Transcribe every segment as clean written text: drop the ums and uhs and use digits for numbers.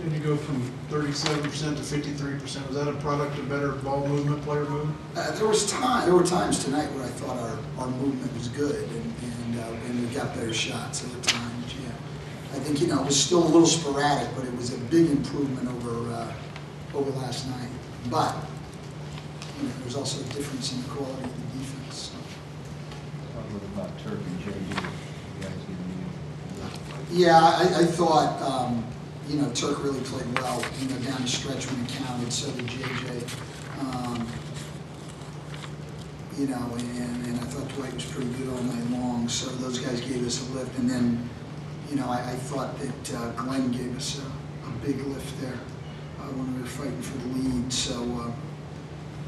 Did you go from 37% to 53%? Was that a product of better ball movement, player movement? There were times tonight where I thought our movement was good, and we got better shots. There were times, yeah. I think, it was still a little sporadic, but it was a big improvement over last night. But there was also a difference in the quality of the defense. So. Talk a little about Turk and JJ. You guys give me. Yeah, I thought. Turk really played well, down the stretch when it counted, so did JJ. And I thought Dwight was pretty good all night long, so those guys gave us a lift. And then, I thought that Glenn gave us a big lift there when we were fighting for the lead, so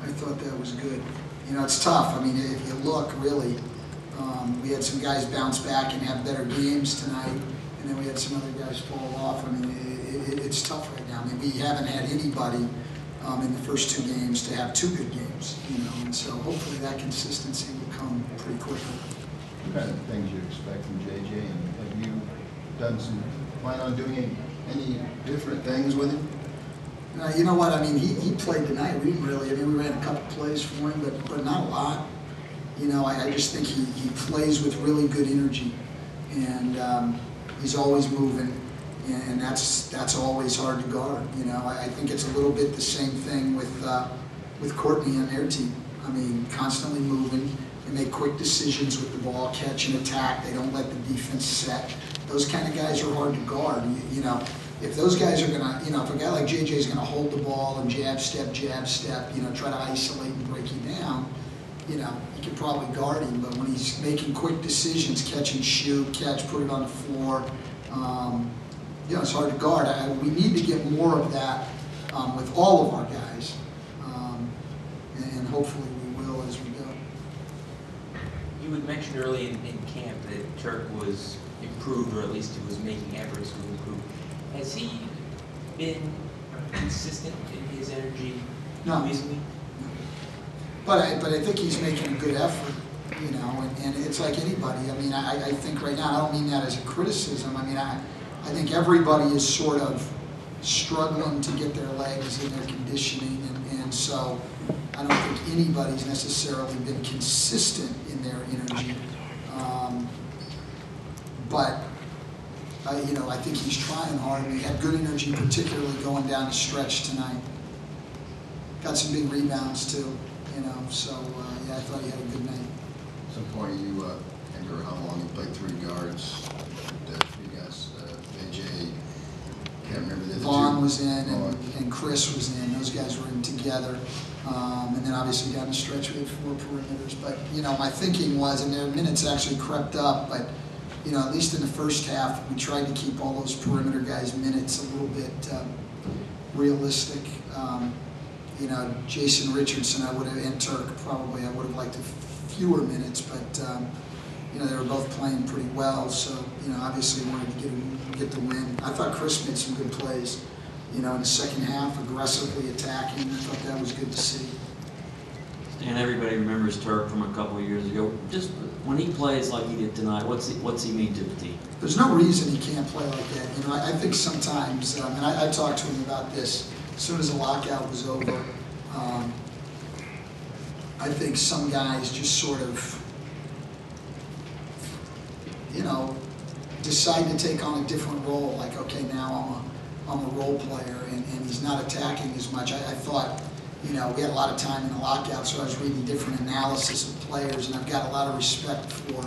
I thought that was good. It's tough. I mean, if you look, really, we had some guys bounce back and have better games tonight, and then we had some other guys fall off. I mean, it's tough right now. I mean, we haven't had anybody in the first two games to have two good games, and so hopefully that consistency will come pretty quickly. What kind of things you expect from JJ, and have you plan on doing any different things with him? You know what? I mean, he played tonight. We didn't really. I mean, we ran a couple plays for him, but not a lot. I just think he plays with really good energy, and he's always moving. And that's always hard to guard. I think it's a little bit the same thing with Courtney on their team. I mean, constantly moving. They make quick decisions with the ball, catch and attack. They don't let the defense set. Those kind of guys are hard to guard. If those guys are gonna, if a guy like JJ is gonna hold the ball and jab step, try to isolate and break you down, you can probably guard him. But when he's making quick decisions, catch and shoot, put it on the floor. It's hard to guard. We need to get more of that with all of our guys, and hopefully we will as we go. You had mentioned early in camp that Turk was improved, or at least he was making efforts to improve. Has he been consistent in his energy recently? No. But I think he's making a good effort, and it's like anybody. I mean, I think right now, I don't mean that as a criticism. I mean, I think everybody is sort of struggling to get their legs and their conditioning, and so I don't think anybody's necessarily been consistent in their energy. But I think he's trying hard. He had good energy, particularly going down the stretch tonight. Got some big rebounds too, So yeah, I thought he had a good night. At some point, you remember how long you played 3 guards. You guys, AJ, can't remember the other two. Vaughn was in, and Chris was in. Those guys were in together. And then obviously down the stretch we had 4 perimeters. But my thinking was, and their minutes actually crept up, but at least in the first half, we tried to keep all those perimeter guys' minutes a little bit realistic. Jason Richardson, and Turk probably, I would have liked fewer minutes, but they were both playing pretty well. So obviously wanted to get the win. I thought Chris made some good plays. In the second half, aggressively attacking. I thought that was good to see. And everybody remembers Turk from a couple of years ago. Just when he plays like he did tonight, what's he mean to the team? There's no reason he can't play like that. I think sometimes, and I talked to him about this as soon as the lockout was over. I think some guys just sort of, decide to take on a different role. Like, okay, now I'm a role player, and he's not attacking as much. I thought, we had a lot of time in the lockout, so I was reading different analysis of players, and I've got a lot of respect for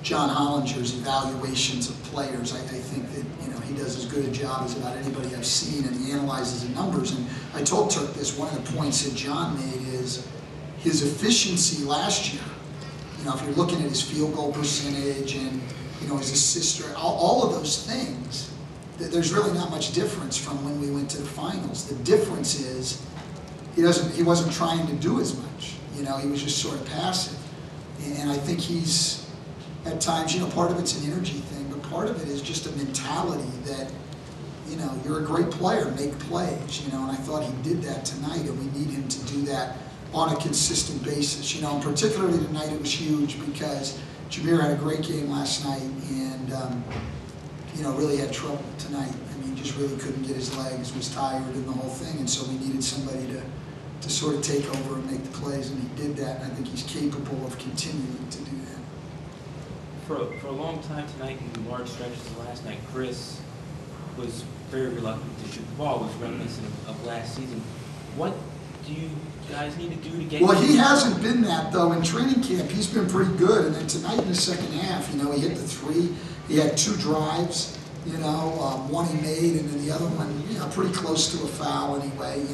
John Hollinger's evaluations of players. I think that he does as good a job as about anybody I've seen, and he analyzes the numbers. And I told Turk this. One of the points that John made is his efficiency last year. If you're looking at his field goal percentage and his assist, all of those things, there's really not much difference from when we went to the finals. The difference is he wasn't trying to do as much. He was just sort of passive. And I think he's, at times, part of it's an energy thing, but part of it is just a mentality that, you're a great player, make plays, and I thought he did that tonight, and we need him to do that on a consistent basis, and particularly tonight it was huge because Jameer had a great game last night, and really had trouble tonight. I mean, just really couldn't get his legs, was tired and the whole thing, and so we needed somebody to sort of take over and make the plays, and he did that, and I think he's capable of continuing to do that. For a long time tonight, in large stretches of last night, Chris was very reluctant to shoot the ball, was reminiscent of last season. What do you guys need to do to get? Well, he hasn't been that, though. In training camp, he's been pretty good. And then tonight in the second half, he hit the three. He had 2 drives, one he made, and then the other one, pretty close to a foul anyway,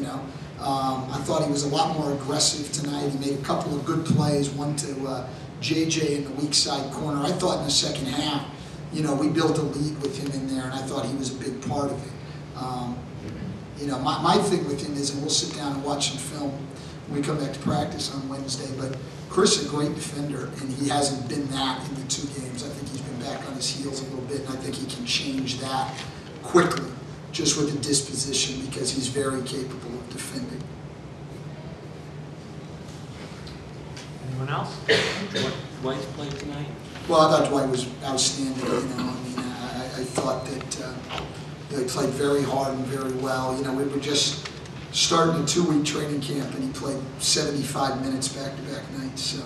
I thought he was a lot more aggressive tonight. He made a couple of good plays, one to JJ in the weak side corner. I thought in the second half, we built a lead with him in there, and I thought he was a big part of it. My thing with him is, and we'll sit down and watch some film when we come back to practice on Wednesday, but Chris is a great defender, and he hasn't been that in the 2 games. I think he's been back on his heels a little bit, and I think he can change that quickly, just with the disposition, because he's very capable of defending. Anyone else? Dwight's played tonight? Well, I thought Dwight was outstanding. I thought that he played very hard and very well. We were just starting a 2-week training camp, and he played 75 minutes back-to-back nights. So,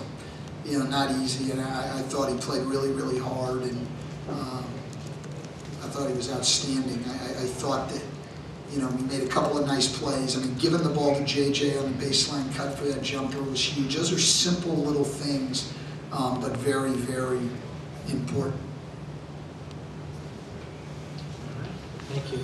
not easy. And I thought he played really, really hard, and I thought he was outstanding. I thought that, we made a couple of nice plays. I mean, giving the ball to JJ on the baseline cut for that jumper was huge. Those are simple little things, but very, very important. Thank you.